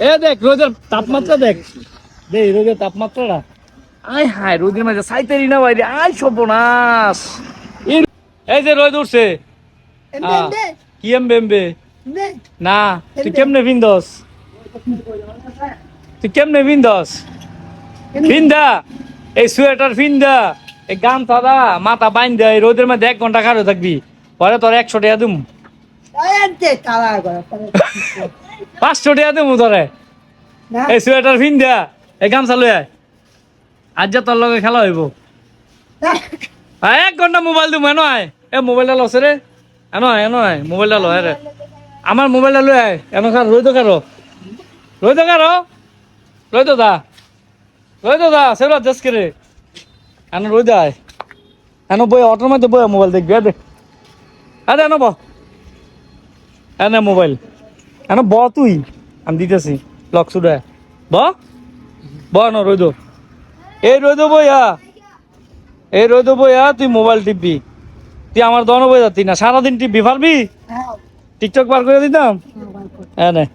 এ দেখ রোদের তাপমাত্রা দেখ, রোদের তাপমাত্রাটা আয় হায়, রোদের মাঝে সাইতেরি না বাইরে, আয় সর্বনাশ। এই যে রোদ উঠছে, কি এমবে এমবে না, তুই কেমনে ভিন্দস, তুই কেমনে ভিন্দস, ভিন্দা এই সোয়েটার ভিন্দা, এই গামছাদা মাথা বাইন্দা এই রোদের মধ্যে 1 ঘন্টা খাড়ো থাকবি, পরে তোর 100 টাকা দিম, 500 টাকা দিম তোরে। এই সোয়েটার ভিন্দা এই গামছা লই আয়, আজ যা তোর লগে খেলা হইব। 1 ঘন্টা মোবাইল দিম, এনো আয়, এ মোবাইলটা লসে রে, এনো আয় এনো আয়, মোবাইলটা লয় রে, আমার মোবাইলটা লই আয়, এনো খার রই তো কারো, রই তো কারো, রই তো দা, রই তো দা সেরা জেস করে, এনো রই দা আয়, এনো বই অটোর মধ্যে বই মোবাইল দেখবি, দেখ আরে এনো ব, এনে মোবাইল এনো ব, তুই আমি দিতেছি লক সুডা ব, ব এনো রই দো, এই রই দো বইয়া, এই রই দো বইয়া, তুই মোবাইল টিপবি, তুই আমার দোকানে বই যাচ্ছি না, সারাদিন টিপবি পারবি, টিকটক বার করে দিতাম, এনে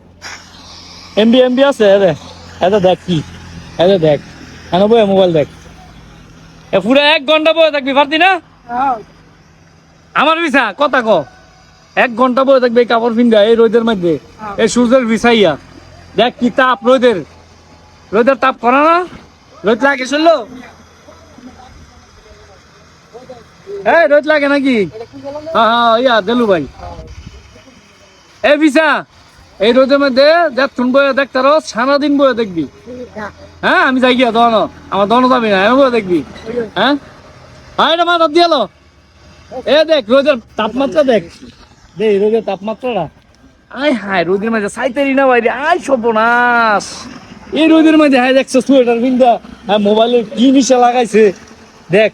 এমবি এমবি আছে, এতে দেখ কি, এতে দেখ, এনে বই মোবাইল দেখ, এ পুরো 1 ঘন্টা বই থাকবি পারতি না, আমার বিছা কথা ক, 1 ঘন্টা বই থাকবে এই কাপড় পিন্ধা এই রোদের মধ্যে, এই সূর্যের বিছাইয়া, দেখ কি তাপ রোদের, রোদের তাপ করা না, রোদ লাগে শুনলো, এই রোদ লাগে নাকি, হ্যাঁ হ্যাঁ ইয়া দেলু ভাই, এই বিছা এই রোদের মধ্যে দেখ শুন বয়ে দেখ, তারো সারাদিন বয়ে দেখবি, হ্যাঁ আমি যাই গিয়া দোনো, আমার দোনো যাবি না, এমন বয়ে দেখবি, হ্যাঁ এটা মাথা দিয়ালো, এ দেখ রোদের তাপমাত্রা দেখ, রোদের তাপমাত্রাটা আয় হায়, রোদের মাঝে সাইতেরি না বাইরে, আয় সর্বনাশ। এই রোদের মাঝে হায় দেখছো সোয়েটার পিন্দা, হ্যাঁ মোবাইলে কি নিশা লাগাইছে, দেখ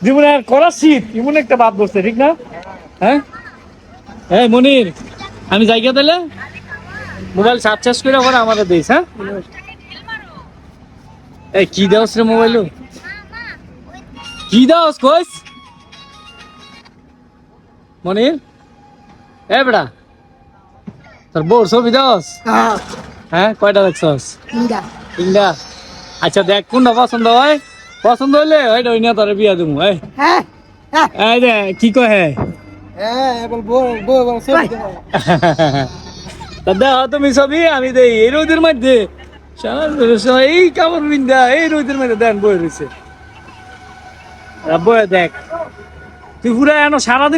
জীবনে আর করা শীত এমন একটা বাদ বসছে, ঠিক না, হ্যাঁ এই মনির আমি যাইগা তাহলে, মোবাইল সার্চ চার্জ করে আবার আমাদের দিস, হ্যাঁ এই কি দেওস রে মোবাইল, কি দেওস কইস মনির, এ বেড়া তোর বউর ছবি দেওস, হ্যাঁ কয়টা দেখছস, 3টা, আচ্ছা দেখ কোনটা পছন্দ হয়, পছন্দ হইলে ওইটা ওই নিয়ে তোর বিয়া দেবো, এই রে কি কয়, তা দেখো তুমি ছবি আমি দেই এই রোদের মধ্যে, এই কাপড় বিন্দা এই রোদের মধ্যে দেন বই রয়েছে, বই দেখ তুই পুরা এনো সারাদিন